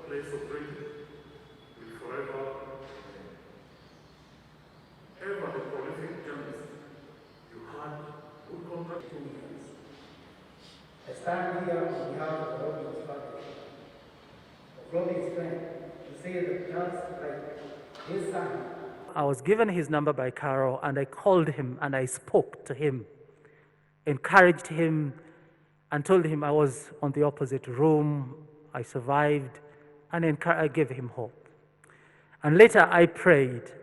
place of reading will forever ever the prolific journalist. You had good contact with me. I stand here on behalf of Robin's family, of Robin's friend, to say that just like his son. I was given his number by Carol, and I called him and I spoke to him, encouraged him, and told him I was on the opposite room, I survived, and I gave him hope. And later I prayed,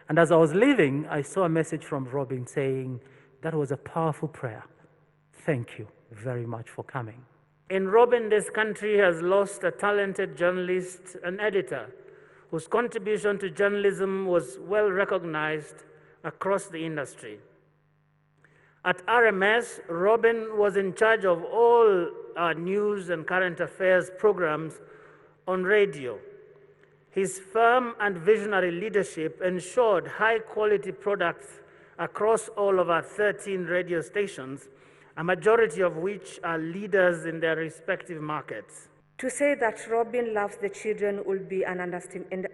and as I was leaving, I saw a message from Robin saying, that was a powerful prayer. Thank you very much for coming. In Robin, this country has lost a talented journalist and editor whose contribution to journalism was well recognized across the industry. At RMS, Robin was in charge of all our news and current affairs programs on radio. His firm and visionary leadership ensured high-quality products across all of our 13 radio stations, a majority of which are leaders in their respective markets. To say that Robin loves the children would be an understatement.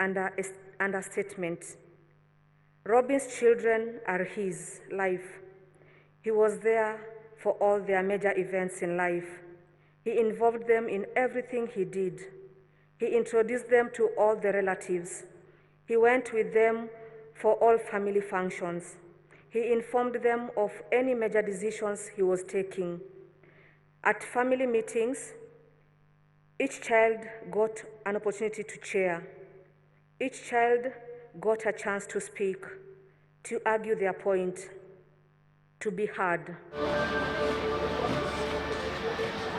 Robin's children are his life. He was there for all their major events in life. He involved them in everything he did. He introduced them to all the relatives. He went with them for all family functions. He informed them of any major decisions he was taking. At family meetings, each child got an opportunity to chair. Each child got a chance to speak, to argue their point, to be heard.